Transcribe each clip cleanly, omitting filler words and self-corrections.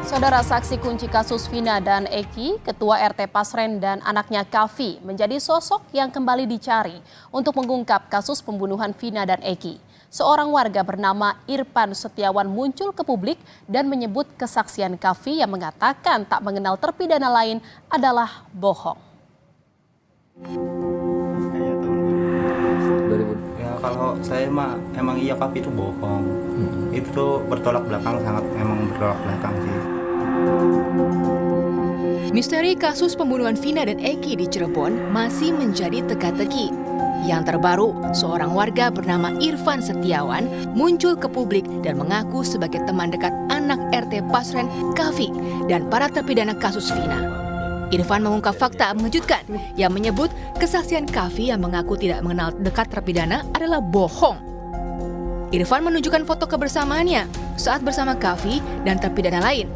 Saudara, saksi kunci kasus Vina dan Eki, Ketua RT Pasren dan anaknya Kavi menjadi sosok yang kembali dicari untuk mengungkap kasus pembunuhan Vina dan Eki. Seorang warga bernama Irfan Setiawan muncul ke publik dan menyebut kesaksian Kavi yang mengatakan tak mengenal terpidana lain adalah bohong. Ya kalau saya mah emang iya Kavi itu bohong. Itu tuh bertolak belakang, sangat emang bertolak belakang sih. Misteri kasus pembunuhan Vina dan Eki di Cirebon masih menjadi teka-teki. Yang terbaru, seorang warga bernama Irfan Setiawan muncul ke publik dan mengaku sebagai teman dekat anak RT Pasren, Kavi, dan para terpidana kasus Vina. Irfan mengungkap fakta mengejutkan yang menyebut kesaksian Kavi yang mengaku tidak mengenal dekat terpidana adalah bohong. Irfan menunjukkan foto kebersamaannya saat bersama Kavi dan terpidana lain.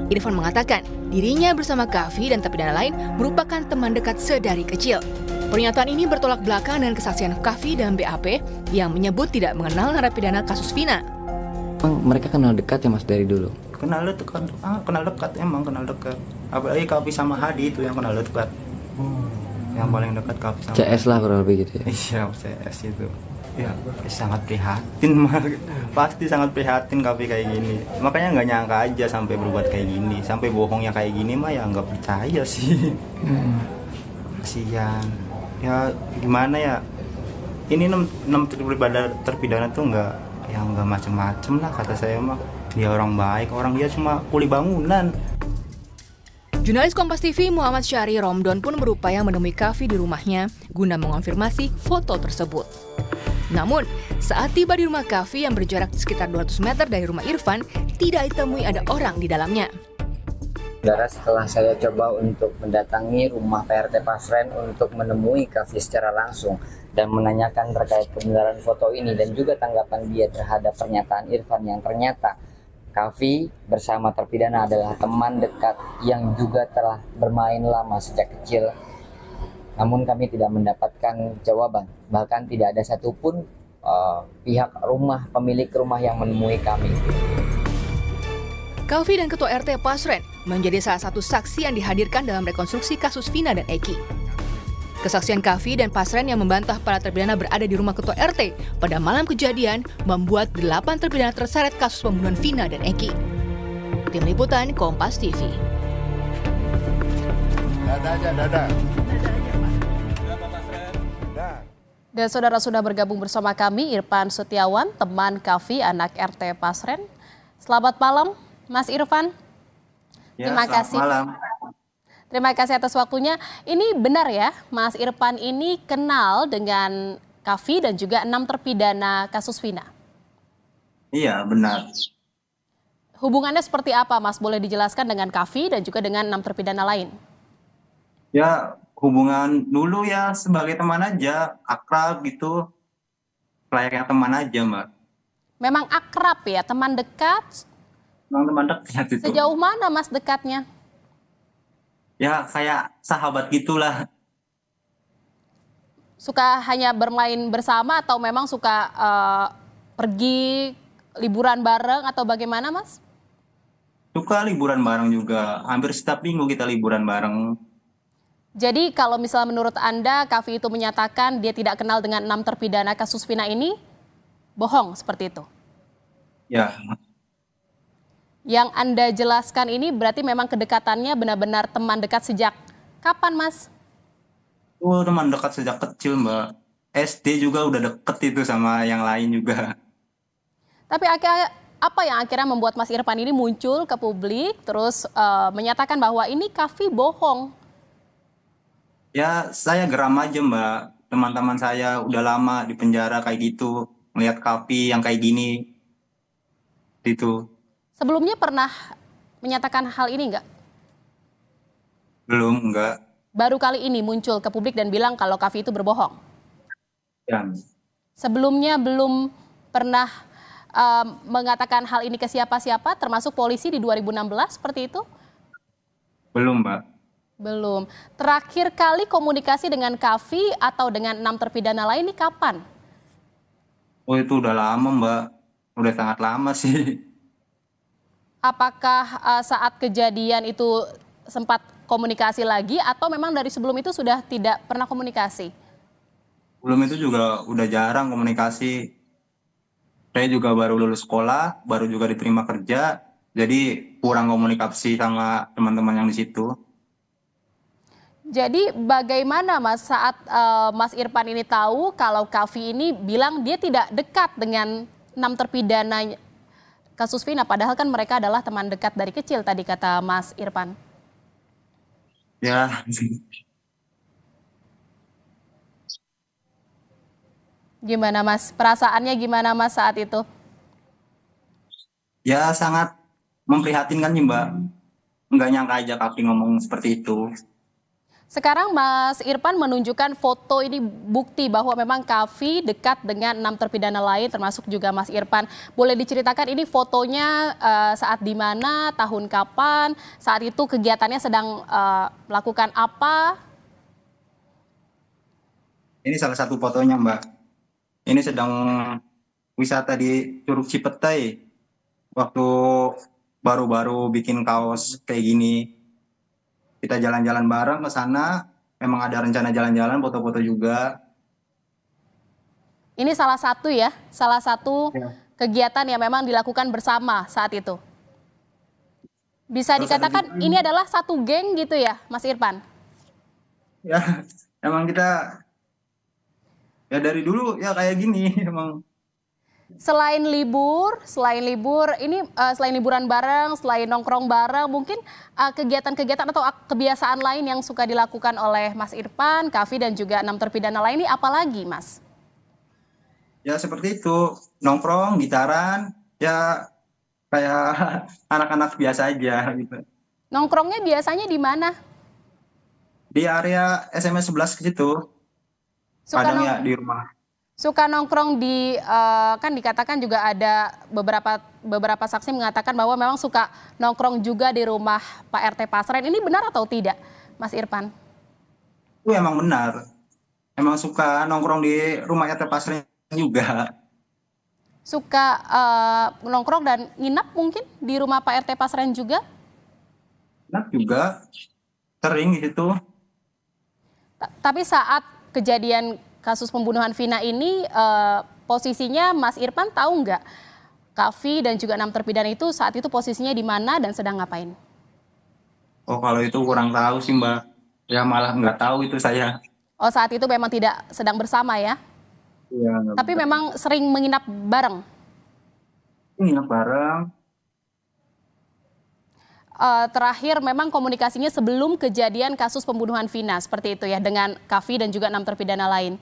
Irfan mengatakan dirinya bersama Kavi dan terpidana lain merupakan teman dekat sedari kecil. Pernyataan ini bertolak belakang dengan kesaksian Kavi dalam BAP yang menyebut tidak mengenal narapidana kasus Vina. Mereka kenal dekat ya Mas dari dulu? Kenal dekat, emang kenal dekat. Apalagi Kavi sama Hadi itu yang kenal dekat. Yang paling dekat Kavi sama CS lah kurang lebih gitu ya? Iya, CS itu. Ya, sangat prihatin, pasti sangat prihatin Kavi kayak gini. Makanya nggak nyangka aja sampai berbuat kayak gini, sampai bohongnya kayak gini mah ya nggak percaya sih. Kasihan. Ya gimana ya? Ini 6 terpidana tuh nggak macem-macem lah kata saya mah. Dia orang baik, orang dia cuma kuli bangunan. Jurnalis Kompas TV Muhammad Syahri Romdon pun berupaya menemui Kavi di rumahnya guna mengonfirmasi foto tersebut. Namun, saat tiba di rumah Kavi yang berjarak sekitar 200 meter dari rumah Irfan, tidak ditemui ada orang di dalamnya. Saudara, setelah saya coba untuk mendatangi rumah PRT Pasren untuk menemui Kavi secara langsung dan menanyakan terkait kebenaran foto ini dan juga tanggapan dia terhadap pernyataan Irfan yang ternyata Kavi bersama terpidana adalah teman dekat yang juga telah bermain lama sejak kecil. Namun kami tidak mendapatkan jawaban, bahkan tidak ada satupun pihak rumah, pemilik rumah yang menemui kami. Kavi dan Ketua RT Pasren menjadi salah satu saksi yang dihadirkan dalam rekonstruksi kasus Vina dan Eki. Kesaksian Kavi dan Pasren yang membantah para terpidana berada di rumah Ketua RT pada malam kejadian membuat 8 terpidana terseret kasus pembunuhan Vina dan Eki. Tim Liputan Kompas TV. Dadah. Dan saudara, sudah bergabung bersama kami Irfan Setiawan, teman Kavi, anak RT Pasren. Selamat malam, Mas Irfan. Ya, Terima kasih. Malam. Terima kasih atas waktunya. Ini benar ya, Mas Irfan ini kenal dengan Kavi dan juga 6 terpidana kasus Vina? Iya, benar. Hubungannya seperti apa, Mas? Boleh dijelaskan dengan Kavi dan juga dengan 6 terpidana lain? Ya, hubungan dulu ya sebagai teman aja, akrab gitu. Layaknya teman aja, Mbak. Memang akrab ya, teman dekat? Memang teman dekat itu. Sejauh mana Mas dekatnya? Ya, kayak sahabat gitulah. Suka hanya bermain bersama atau memang suka pergi liburan bareng atau bagaimana, Mas? Suka liburan bareng juga. Hampir setiap minggu kita liburan bareng. Jadi kalau misalnya menurut Anda, Kavi itu menyatakan dia tidak kenal dengan 6 terpidana kasus Vina ini, bohong seperti itu? Ya, Yang Anda jelaskan ini berarti memang kedekatannya benar-benar teman dekat sejak kapan, Mas? teman dekat sejak kecil, Mbak. SD juga udah deket itu sama yang lain juga. Tapi apa yang akhirnya membuat Mas Irfan ini muncul ke publik terus menyatakan bahwa ini Kavi bohong? Ya, saya geram aja, Mbak. Teman-teman saya udah lama di penjara kayak gitu. Melihat Kavi yang kayak gini. Gitu. Sebelumnya pernah menyatakan hal ini enggak? Belum, enggak. Baru kali ini muncul ke publik dan bilang kalau Kavi itu berbohong? Ya, Sebelumnya belum pernah mengatakan hal ini ke siapa-siapa, termasuk polisi di 2016 seperti itu? belum, Mbak. Belum. Terakhir kali komunikasi dengan Kavi atau dengan 6 terpidana lain ini kapan? Oh, itu udah lama, Mbak. Udah sangat lama sih. Apakah saat kejadian itu sempat komunikasi lagi atau memang dari sebelum itu sudah tidak pernah komunikasi? Belum itu juga udah jarang komunikasi. Saya juga baru lulus sekolah, baru juga diterima kerja, jadi kurang komunikasi sama teman-teman yang di situ. Jadi bagaimana Mas saat Mas Irfan ini tahu kalau Kavi ini bilang dia tidak dekat dengan 6 terpidana kasus Vina, padahal kan mereka adalah teman dekat dari kecil tadi kata Mas Irfan. Ya, Gimana Mas? Perasaannya gimana Mas saat itu? ya sangat memprihatinkan nih Mbak. Nggak nyangka aja Kavi ngomong seperti itu. Sekarang Mas Irfan menunjukkan foto ini bukti bahwa memang Kavi dekat dengan 6 terpidana lain termasuk juga Mas Irfan. Boleh diceritakan ini fotonya saat di mana, tahun kapan, saat itu kegiatannya sedang melakukan apa? Ini salah satu fotonya Mbak. Ini sedang wisata di Curug Cipetei. Waktu baru-baru bikin kaos kayak gini. Kita jalan-jalan bareng ke sana. Memang ada rencana jalan-jalan, foto-foto juga. Ini salah satu ya, salah satu Ya. kegiatan yang memang dilakukan bersama saat itu. Bisa Terus ada dikatakan juga, ini adalah satu geng gitu ya, Mas Irfan? ya emang kita ya dari dulu ya kayak gini emang. Selain libur, ini selain liburan bareng, selain nongkrong bareng, mungkin kegiatan-kegiatan atau kebiasaan lain yang suka dilakukan oleh Mas Irfan, Kavi dan juga 6 terpidana lain ini apa lagi, Mas? Ya seperti itu, nongkrong, gitaran, ya kayak anak-anak biasa aja gitu. Nongkrongnya biasanya di mana? Di area SMS 11 ke situ, Suka kadang ya nong di rumah. Suka nongkrong di kan dikatakan juga ada beberapa saksi mengatakan bahwa memang suka nongkrong juga di rumah Pak RT Pasren. Ini benar atau tidak, Mas Irfan? Itu emang benar, emang suka nongkrong di rumah RT Pasren juga. Suka nongkrong dan nginap mungkin di rumah Pak RT Pasren juga? Enak juga, sering di situ. Tapi saat kejadian kasus pembunuhan Vina ini posisinya Mas Irfan tahu nggak Kavi dan juga 6 terpidana itu saat itu posisinya di mana dan sedang ngapain? Oh kalau itu kurang tahu sih Mbak, ya malah nggak tahu itu saya. Oh saat itu memang tidak sedang bersama ya? Iya, nggak Tapi benar. memang sering menginap bareng. Nginep bareng. Terakhir memang komunikasinya sebelum kejadian kasus pembunuhan Vina seperti itu ya dengan Kavi dan juga 6 terpidana lain.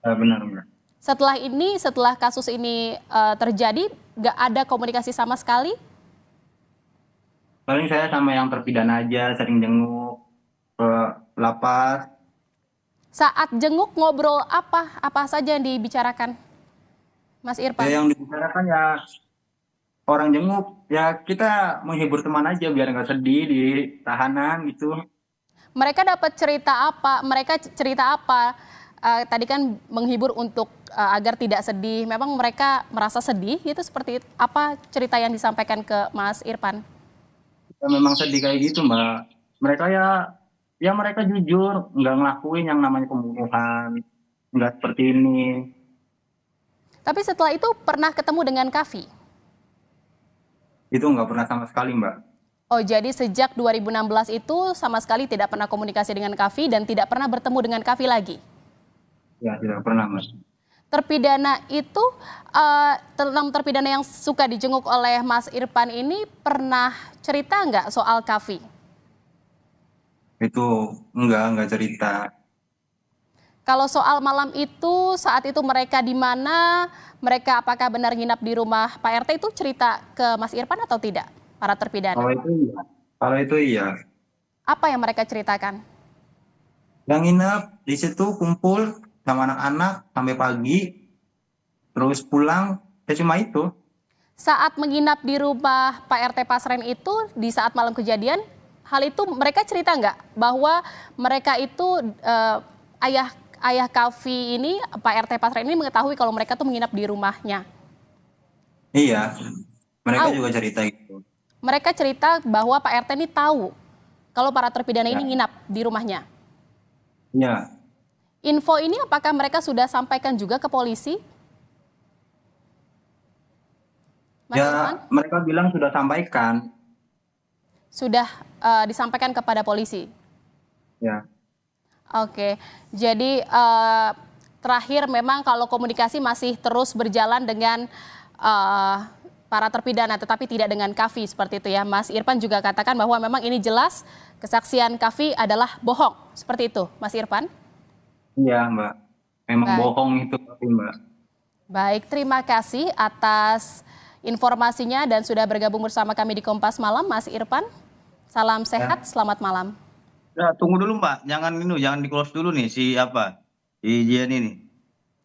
Benar benar. Setelah kasus ini terjadi, nggak ada komunikasi sama sekali. Paling saya sama yang terpidana aja, sering jenguk ke lapas. Saat jenguk ngobrol apa saja yang dibicarakan, Mas Ya Irfan? yang dibicarakan ya orang jenguk, ya kita menghibur teman aja biar nggak sedih di tahanan gitu. Mereka dapat cerita apa? Mereka cerita apa? Tadi kan menghibur untuk agar tidak sedih. Memang mereka merasa sedih gitu seperti itu. Apa cerita yang disampaikan ke Mas Irfan? Ya, memang sedih kayak gitu Mbak. Mereka ya mereka jujur, nggak ngelakuin yang namanya pembunuhan, nggak seperti ini. Tapi setelah itu pernah ketemu dengan Kavi. Itu nggak pernah sama sekali Mbak. Oh, jadi sejak 2016 itu sama sekali tidak pernah komunikasi dengan Kavi dan tidak pernah bertemu dengan Kavi lagi. Ya tidak pernah Mas. Terpidana itu, 6 terpidana yang suka dijenguk oleh Mas Irfan ini pernah cerita nggak soal Kavi? Itu nggak cerita. Kalau soal malam itu, saat itu mereka di mana, mereka apakah benar nginap di rumah Pak RT itu cerita ke Mas Irfan atau tidak, para terpidana? Kalau itu iya. Kalau itu iya. Apa yang mereka ceritakan? Yang nginep di situ kumpul sama anak-anak sampai pagi, terus pulang, ya cuma itu. Saat menginap di rumah Pak RT Pasren itu, di saat malam kejadian, hal itu mereka cerita nggak bahwa mereka itu ayah Kavi ini, Pak RT Pasren ini mengetahui kalau mereka tuh menginap di rumahnya. Iya, mereka Tahu, juga cerita gitu. mereka cerita bahwa Pak RT ini tahu kalau para terpidana Ya. ini nginap di rumahnya. Ya, Info ini apakah mereka sudah sampaikan juga ke polisi? Mas Irfan? ya mereka bilang sudah sampaikan. Sudah disampaikan kepada polisi? Ya, Oke, jadi terakhir memang kalau komunikasi masih terus berjalan dengan para terpidana, tetapi tidak dengan Kavi seperti itu ya. Mas Irfan juga katakan bahwa memang ini jelas kesaksian Kavi adalah bohong, seperti itu, Mas Irfan? iya Mbak. Memang Baik. bohong itu tapi Mbak. Baik, terima kasih atas informasinya dan sudah bergabung bersama kami di Kompas Malam, Mas Irfan. Salam sehat, selamat malam. Ya, tunggu dulu Mbak, jangan di-close dulu nih si Jian ini.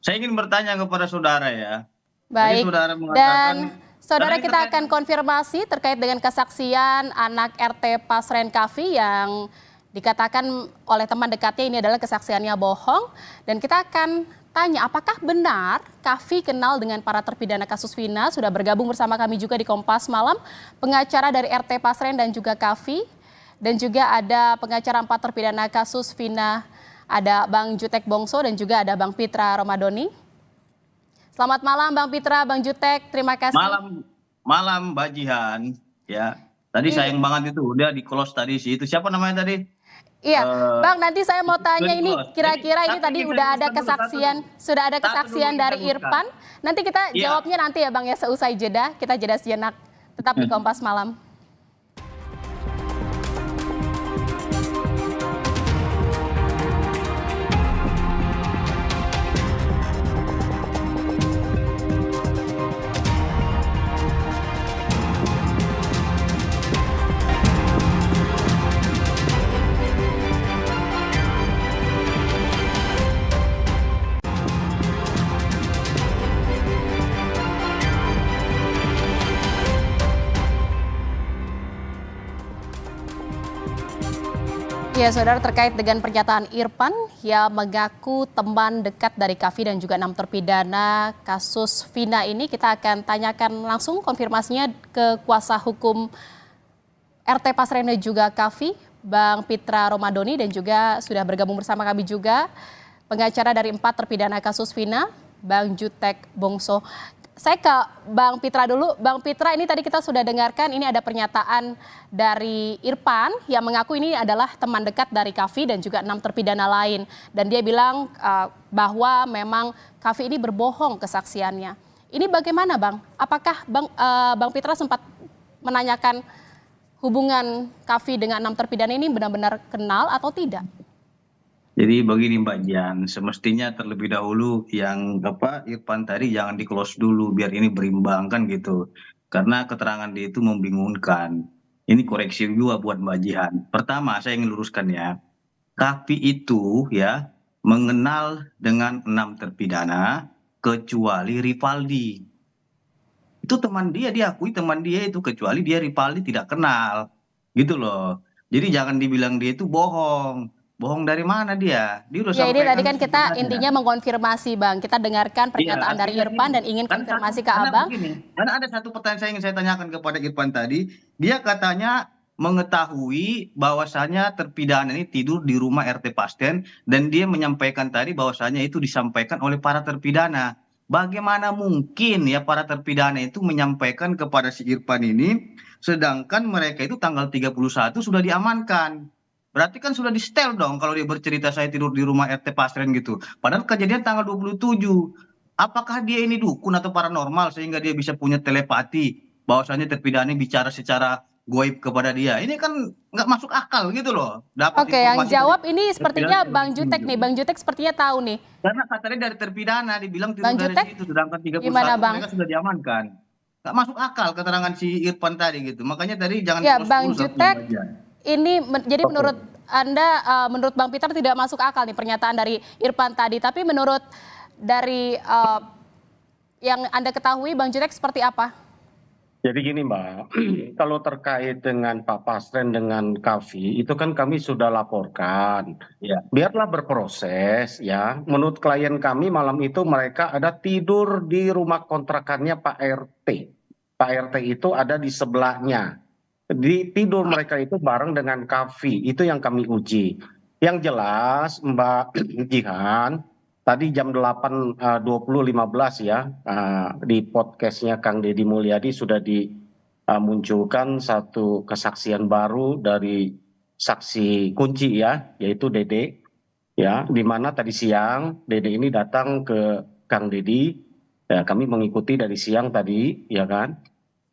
Saya ingin bertanya kepada saudara ya. Baik, saudara dan mengatakan, saudara karena ini kita terkait- akan konfirmasi terkait dengan kesaksian anak RT Pasren Kavi yang dikatakan oleh teman dekatnya ini adalah kesaksiannya bohong. Dan kita akan tanya apakah benar Kavi kenal dengan para terpidana kasus Vina. Sudah bergabung bersama kami juga di Kompas Malam, pengacara dari RT Pasren dan juga Kavi. Dan juga ada pengacara 4 terpidana kasus Vina, ada Bang Jutek Bongso dan juga ada Bang Pitra Romadoni. Selamat malam Bang Pitra, Bang Jutek, terima kasih. malam Mbak Jihan ya. Tadi sayang banget itu udah di-close tadi sih. Itu siapa namanya tadi? Iya, Bang, nanti saya mau tanya ini, close. kira-kira ini Tapi tadi kita udah ada luruskan dulu, kesaksian, sudah ada Satu kesaksian dulu kita dari luruskan. Irfan. Nanti kita Iya. jawabnya nanti ya Bang ya, seusai jeda. Kita jeda sejenak, tetap di Kompas Malam. Ya, saudara, terkait dengan pernyataan Irfan yang mengaku teman dekat dari Kavi dan juga 6 terpidana kasus Vina ini, kita akan tanyakan langsung konfirmasinya ke kuasa hukum RT Pasren dan juga Kavi, Bang Pitra Romadoni, dan juga sudah bergabung bersama kami juga pengacara dari 4 terpidana kasus Vina, Bang Jutek Bongso. Saya ke Bang Pitra dulu. Bang Pitra, ini tadi kita sudah dengarkan, ini ada pernyataan dari Irfan yang mengaku ini adalah teman dekat dari Kavi dan juga 6 terpidana lain. Dan dia bilang bahwa memang Kavi ini berbohong kesaksiannya. Ini bagaimana Bang? Apakah Bang Pitra sempat menanyakan hubungan Kavi dengan 6 terpidana ini benar-benar kenal atau tidak? Jadi begini Mbak Jian, semestinya terlebih dahulu yang Irfan tadi jangan di-close dulu biar ini berimbang kan gitu. Karena keterangan dia itu membingungkan. Ini koreksi juga buat Mbak Jihan. Pertama, saya ingin luruskan ya. Kavi itu ya mengenal dengan 6 terpidana kecuali Rivaldi. Itu teman dia, diakui teman dia itu, kecuali dia Rivaldi tidak kenal. Gitu loh. Jadi jangan dibilang dia itu bohong. Bohong dari mana dia? Dia udah Ya, ini sampaikan tadi kan kita sebenarnya. intinya mengkonfirmasi Bang. Kita dengarkan pernyataan Iya, dari artinya Irfan gini, dan ingin kan konfirmasi ke karena Abang. begini, karena ada satu pertanyaan saya ingin saya tanyakan kepada Irfan tadi. Dia katanya mengetahui bahwasanya terpidana ini tidur di rumah RT Pasren dan dia menyampaikan tadi bahwasanya itu disampaikan oleh para terpidana. Bagaimana mungkin ya para terpidana itu menyampaikan kepada si Irfan ini sedangkan mereka itu tanggal 31 sudah diamankan. Berarti kan sudah di-setel dong kalau dia bercerita saya tidur di rumah RT Pasren gitu. Padahal kejadian tanggal 27. Apakah dia ini dukun atau paranormal sehingga dia bisa punya telepati bahwasanya terpidana bicara secara goib kepada dia. Ini kan nggak masuk akal gitu loh. Dapat Oke, yang informasi jawab dari ini sepertinya terpidana Bang dari Jutek situ. nih. Bang Jutek sepertinya tahu nih. Karena katanya dari terpidana dibilang tidur Bang dari Jutek, situ sedangkan 31 gimana, Bang? mereka sudah diamankan. Nggak masuk akal keterangan si Irfan tadi gitu. Makanya tadi jangan Ya, di-close Bang dulu satu Jutek, bagian. ini jadi menurut Anda, menurut Bang Peter tidak masuk akal nih pernyataan dari Irfan tadi. Tapi menurut dari yang Anda ketahui, Bang Jutek seperti apa? Jadi gini Mbak, kalau terkait dengan Pak Pasren dengan Kavi, itu kan kami sudah laporkan. Ya. Biarlah berproses ya. Menurut klien kami malam itu mereka ada tidur di rumah kontrakannya Pak RT. Pak RT itu ada di sebelahnya. tidur mereka itu bareng dengan Kavi, itu yang kami uji. Yang jelas Mbak Jihan, tadi jam 8.20.15 ya, di podcastnya Kang Deddy Mulyadi sudah dimunculkan satu kesaksian baru dari saksi kunci ya, yaitu Dede. Ya, di mana tadi siang Dede ini datang ke Kang Deddy, ya, kami mengikuti dari siang tadi, ya kan,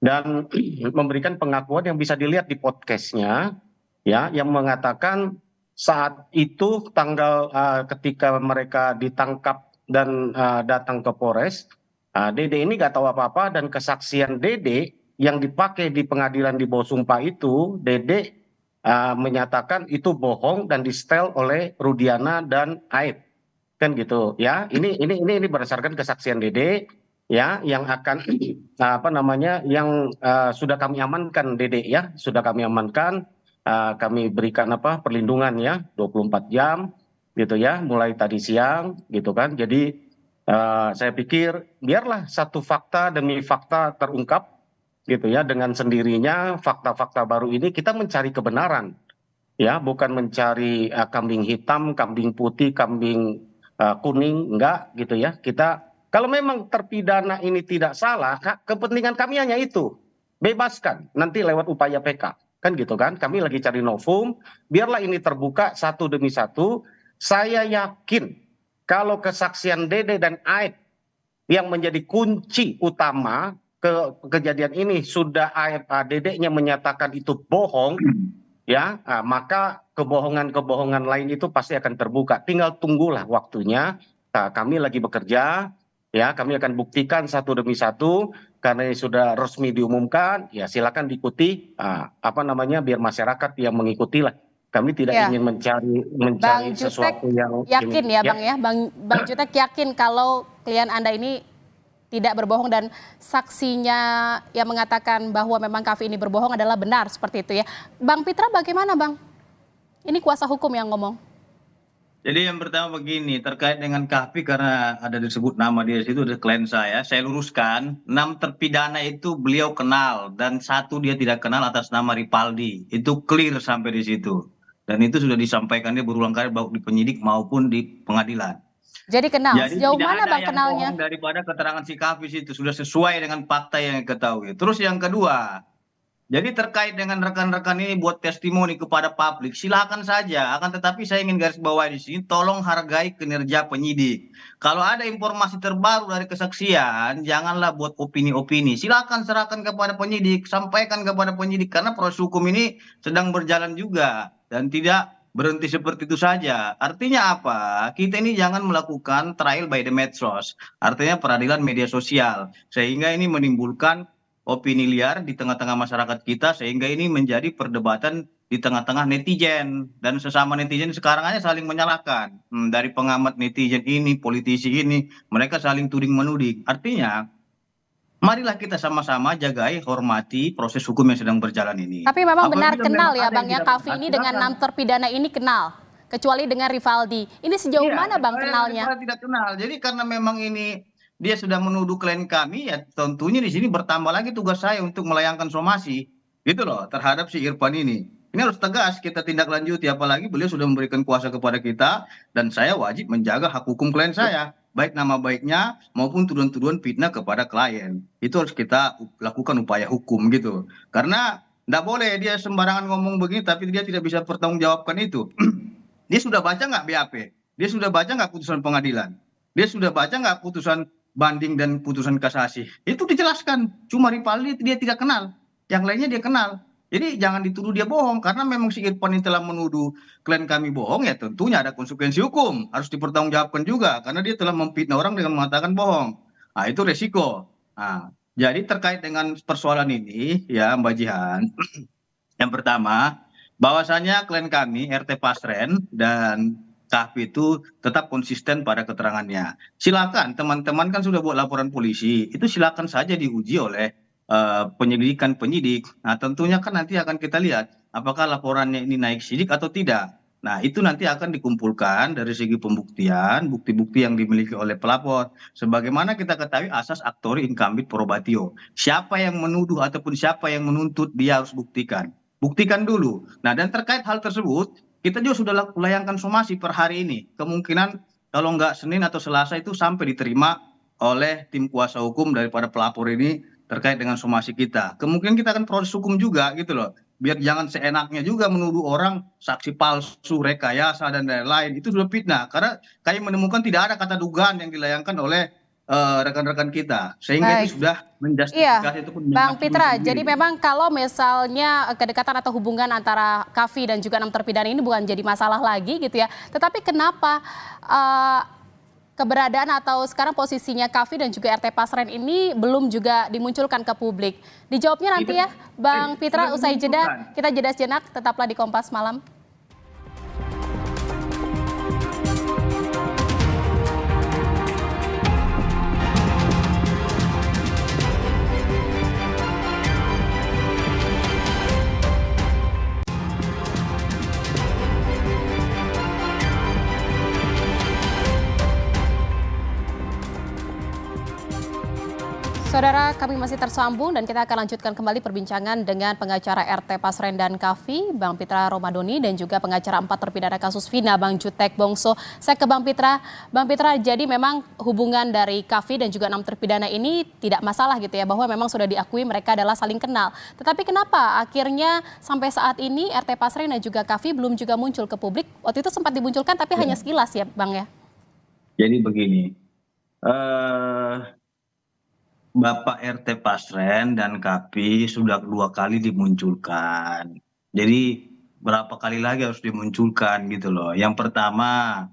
dan memberikan pengakuan yang bisa dilihat di podcastnya, ya, yang mengatakan saat itu ketika mereka ditangkap dan datang ke Polres, Dede ini nggak tahu apa-apa, dan kesaksian Dede yang dipakai di pengadilan di bawah sumpah itu, Dede menyatakan itu bohong dan disetel oleh Rudiana dan Aib, kan gitu ya. Ini berdasarkan kesaksian Dede ya, yang akan apa namanya, yang sudah kami amankan Dede ya, sudah kami amankan, kami berikan perlindungan ya 24 jam gitu ya, mulai tadi siang gitu kan. Jadi saya pikir biarlah satu fakta demi fakta terungkap gitu ya, dengan sendirinya fakta-fakta baru ini kita mencari kebenaran ya, bukan mencari kambing hitam, kambing putih, kambing kuning, enggak gitu ya. Kita kalau memang terpidana ini tidak salah, kepentingan kami hanya itu, bebaskan nanti lewat upaya PK, kan gitu kan. Kami lagi cari novum, biarlah ini terbuka satu demi satu. Saya yakin kalau kesaksian Dede dan Aib yang menjadi kunci utama kejadian ini sudah Dedeknya menyatakan itu bohong ya, maka kebohongan-kebohongan lain itu pasti akan terbuka. Tinggal tunggulah waktunya. Kami lagi bekerja ya, kami akan buktikan satu demi satu, karena ini sudah resmi diumumkan ya, silakan diikuti, biar masyarakat yang mengikuti lah. Kami tidak ingin mencari sesuatu yang yakin ini, ya Bang ya. Bang Jutek yakin kalau klien Anda ini tidak berbohong dan saksinya yang mengatakan bahwa memang Kavi ini berbohong adalah benar, seperti itu ya. Bang Pitra bagaimana Bang? Ini kuasa hukum yang ngomong. Jadi yang pertama begini, terkait dengan Kavi, karena ada disebut nama dia di situ, ada klien saya luruskan, 6 terpidana itu beliau kenal dan 1 dia tidak kenal atas nama Ripaldi. Itu clear sampai di situ. Dan itu sudah disampaikan dia berulang kali baik di penyidik maupun di pengadilan. Jadi kenal. Sejauh mana Bang kenalnya? Daripada keterangan si Kavi itu sudah sesuai dengan fakta yang diketahui. Terus yang kedua, jadi terkait dengan rekan-rekan ini buat testimoni kepada publik, silakan saja. Akan tetapi saya ingin garis bawahi di sini, tolong hargai kinerja penyidik. Kalau ada informasi terbaru dari kesaksian, janganlah buat opini-opini. Silakan serahkan kepada penyidik, sampaikan kepada penyidik, karena proses hukum ini sedang berjalan juga dan tidak berhenti seperti itu saja. Artinya apa? Kita ini jangan melakukan trial by the medsos. Artinya peradilan media sosial. Sehingga ini menimbulkan opini liar di tengah-tengah masyarakat kita. Sehingga ini menjadi perdebatan di tengah-tengah netizen. Dan sesama netizen sekarang aja saling menyalahkan. Dari pengamat netizen ini, politisi ini, mereka saling tuding-menuding. Artinya, marilah kita sama-sama jagai, hormati proses hukum yang sedang berjalan ini. Tapi memang benar kenal ya Bang ya, Kavi ini dengan 6 terpidana ini kenal, kecuali dengan Rivaldi. Ini sejauh mana Bang kenalnya? Saya tidak kenal. Jadi karena memang ini dia sudah menuduh klien kami, ya tentunya di sini bertambah lagi tugas saya untuk melayangkan somasi, gitu loh, terhadap si Irfan ini. Ini harus tegas kita tindak lanjuti, apalagi beliau sudah memberikan kuasa kepada kita, dan saya wajib menjaga hak hukum klien saya. Baik nama baiknya maupun tuduhan-tuduhan fitnah kepada klien. Itu harus kita lakukan upaya hukum gitu. Karena tidak boleh dia sembarangan ngomong begini tapi dia tidak bisa pertanggungjawabkan itu. Dia sudah baca nggak BAP? Dia sudah baca nggak putusan pengadilan? Dia sudah baca nggak putusan banding dan putusan kasasi? Itu dijelaskan. Cuma Ripaldi dia tidak kenal. Yang lainnya dia kenal. Jadi jangan dituduh dia bohong, karena memang si Irfan ini telah menuduh klien kami bohong, ya tentunya ada konsekuensi hukum, harus dipertanggungjawabkan juga, karena dia telah memfitnah orang dengan mengatakan bohong. Nah itu resiko. Nah, jadi terkait dengan persoalan ini ya Mbak Jihan, yang pertama bahwasanya klien kami RT Pasren dan Kavi itu tetap konsisten pada keterangannya. Silakan teman-teman kan sudah buat laporan polisi, itu silakan saja diuji oleh penyelidikan penyidik. Nah tentunya kan nanti akan kita lihat apakah laporannya ini naik sidik atau tidak. Nah, itu nanti akan dikumpulkan dari segi pembuktian, bukti-bukti yang dimiliki oleh pelapor. Sebagaimana kita ketahui asas aktori incumbit probatio. Siapa yang menuduh ataupun siapa yang menuntut, dia harus buktikan. Buktikan dulu. Nah, dan terkait hal tersebut, kita juga sudah layangkan somasi per hari ini. Kemungkinan kalau nggak Senin atau Selasa itu sampai diterima oleh tim kuasa hukum daripada pelapor ini terkait dengan somasi kita. Kemungkinan kita akan proses hukum juga gitu loh. Biar jangan seenaknya juga menuduh orang saksi palsu, rekayasa, dan lain-lain. Itu sudah fitnah. Karena kami menemukan tidak ada kata dugaan yang dilayangkan oleh rekan-rekan kita. Sehingga Baik. itu sudah Iya, menjustifikasi ataupun Bang menghakimi Pitra. sendiri. Jadi memang kalau misalnya kedekatan atau hubungan antara Kavi dan juga 6 terpidana ini bukan jadi masalah lagi gitu ya. Tetapi kenapa eh, keberadaan atau sekarang posisinya Kavi dan juga RT Pasren ini belum juga dimunculkan ke publik? Dijawabnya nanti ya, Bang Pitra, sudah usai jeda. dimunculkan. Kita jeda sejenak, tetaplah di Kompas Malam. Saudara, kami masih tersambung dan kita akan lanjutkan kembali perbincangan dengan pengacara RT Pasren dan Kavi, Bang Pitra Romadoni, dan juga pengacara 4 terpidana kasus Vina, Bang Jutek Bongso. Saya ke Bang Pitra. Bang Pitra, jadi memang hubungan dari Kavi dan juga 6 terpidana ini tidak masalah gitu ya, bahwa memang sudah diakui mereka adalah saling kenal. Tetapi kenapa akhirnya sampai saat ini RT Pasren dan juga Kavi belum juga muncul ke publik? Waktu itu sempat dimunculkan tapi hanya sekilas ya, Bang ya? Jadi begini, Bapak RT Pasren dan Kapi sudah 2 kali dimunculkan. Jadi berapa kali lagi harus dimunculkan gitu loh. Yang pertama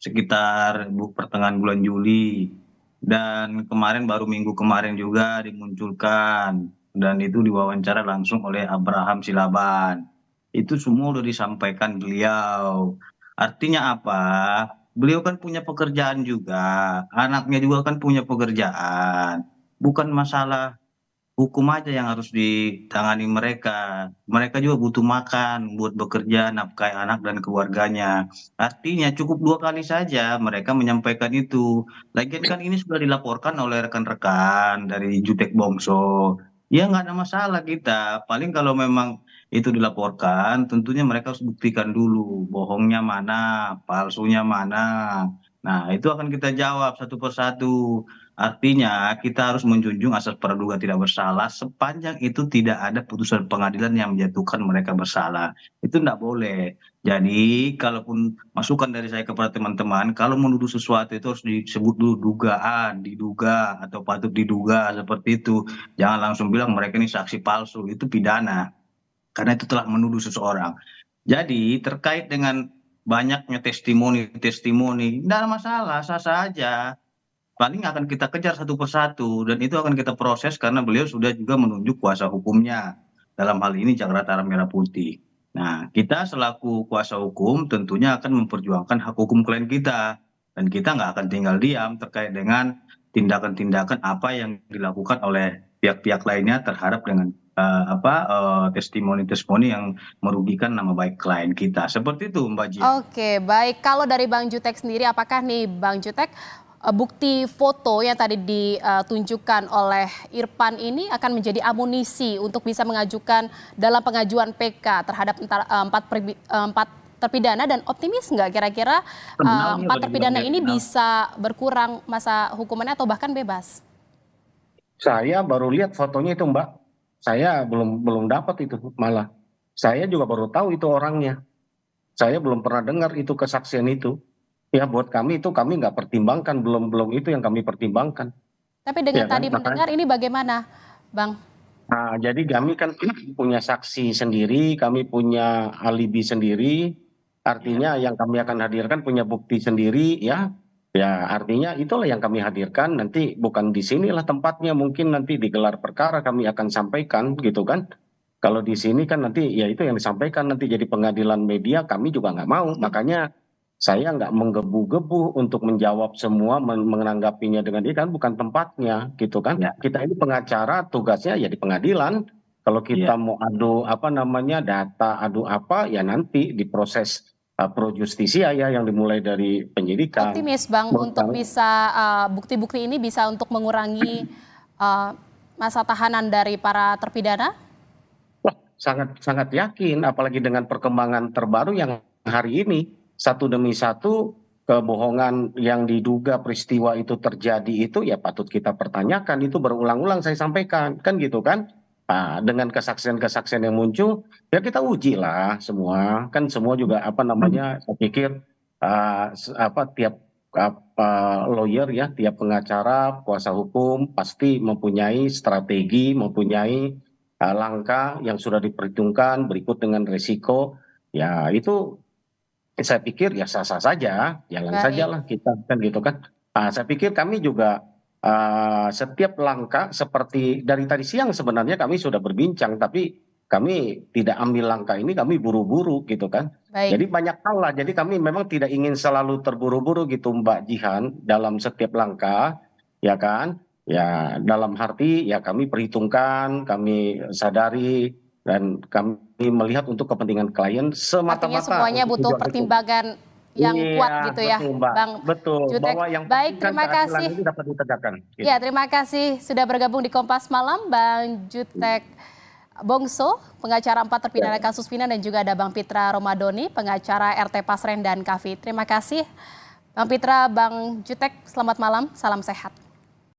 sekitar pertengahan bulan Juli, dan kemarin baru minggu kemarin juga dimunculkan, dan itu diwawancara langsung oleh Abraham Silaban. Itu semua udah disampaikan beliau. Artinya apa? Beliau kan punya pekerjaan juga, anaknya juga kan punya pekerjaan. Bukan masalah hukum aja yang harus ditangani mereka. Mereka juga butuh makan buat bekerja, nafkahi anak dan keluarganya. Artinya cukup 2 kali saja mereka menyampaikan itu. Lagian kan ini sudah dilaporkan oleh rekan-rekan dari Jutek Bongso. Ya nggak ada masalah kita. Paling kalau memang itu dilaporkan, tentunya mereka harus buktikan dulu bohongnya mana, palsunya mana. Nah, itu akan kita jawab satu persatu. Artinya kita harus menjunjung asas praduga tidak bersalah sepanjang itu tidak ada putusan pengadilan yang menjatuhkan mereka bersalah. Itu tidak boleh. Jadi kalaupun masukan dari saya kepada teman-teman, kalau menuduh sesuatu itu harus disebut dulu dugaan, diduga atau patut diduga seperti itu. Jangan langsung bilang mereka ini saksi palsu, itu pidana. Karena itu telah menuduh seseorang. Jadi terkait dengan banyaknya testimoni, tidak ada masalah, sah-sah aja. Paling akan kita kejar satu persatu, dan itu akan kita proses karena beliau sudah juga menunjuk kuasa hukumnya. Dalam hal ini Jakarta Merah Putih. Nah, kita selaku kuasa hukum tentunya akan memperjuangkan hak hukum klien kita. Dan kita nggak akan tinggal diam terkait dengan tindakan-tindakan apa yang dilakukan oleh pihak-pihak lainnya terhadap dengan testimoni-testimoni yang merugikan nama baik klien kita. Seperti itu, Mbak Jia. Oke, baik. Kalau dari Bang Jutek sendiri, apakah nih Bang Jutek bukti foto yang tadi ditunjukkan oleh Irfan ini akan menjadi amunisi untuk bisa mengajukan dalam pengajuan PK terhadap 4 terpidana, dan optimis nggak kira-kira 4 terpidana ini bisa berkurang masa hukumannya atau bahkan bebas? Saya baru lihat fotonya itu, Mbak. Saya belum dapat itu malah. Saya juga baru tahu itu orangnya. Saya belum pernah dengar itu kesaksian itu. Ya buat kami itu kami nggak pertimbangkan, belum itu yang kami pertimbangkan. Tapi dengan Ya kan, tadi mendengar ini bagaimana, Bang? Nah, jadi kami kan punya saksi sendiri, kami punya alibi sendiri. Artinya yang kami akan hadirkan punya bukti sendiri, ya. Ya artinya itulah yang kami hadirkan. Nanti bukan di sinilah tempatnya, mungkin nanti digelar perkara kami akan sampaikan gitu kan. Kalau di sini kan nanti ya itu yang disampaikan nanti jadi pengadilan media, kami juga nggak mau. Makanya saya nggak menggebu-gebu untuk menjawab semua, menanggapinya dengan ini kan bukan tempatnya gitu kan. Ya. Kita ini pengacara, tugasnya ya di pengadilan. Kalau kita mau adu data, adu apa ya nanti diproses pro justisia ya, yang dimulai dari penyidikan. Optimis Bang untuk bisa bukti-bukti ini bisa untuk mengurangi masa tahanan dari para terpidana? Wah, sangat yakin, apalagi dengan perkembangan terbaru yang hari ini satu demi satu kebohongan yang diduga peristiwa itu terjadi itu ya patut kita pertanyakan, itu berulang-ulang saya sampaikan kan gitu kan. Nah, dengan kesaksian-kesaksian yang muncul ya kita uji lah semua, kan semua juga saya pikir tiap lawyer ya, tiap pengacara, kuasa hukum pasti mempunyai strategi, mempunyai langkah yang sudah diperhitungkan berikut dengan risiko. Ya itu saya pikir ya sah-sah saja, jalan sajalah kita kan gitu kan. Saya pikir kami juga setiap langkah seperti dari tadi siang sebenarnya kami sudah berbincang, tapi kami tidak ambil langkah ini, kami buru-buru gitu kan. Jadi banyak hal lah, jadi kami memang tidak ingin selalu terburu-buru gitu Mbak Jihan dalam setiap langkah, ya kan. Ya dalam arti ya kami perhitungkan, kami sadari, dan kami melihat untuk kepentingan klien semata-mata. Artinya semuanya butuh pertimbangan yang kuat gitu ya, Bang Jutek. Bahwa yang baik, terima kasih. ini dapat ditegakkan. Gitu. Ya, terima kasih sudah bergabung di Kompas Malam, Bang Jutek Bongso, pengacara 4 terpidana kasus Vina, dan juga ada Bang Pitra Romadoni, pengacara RT Pasren dan Kavi. Terima kasih, Bang Pitra, Bang Jutek. Selamat malam, salam sehat.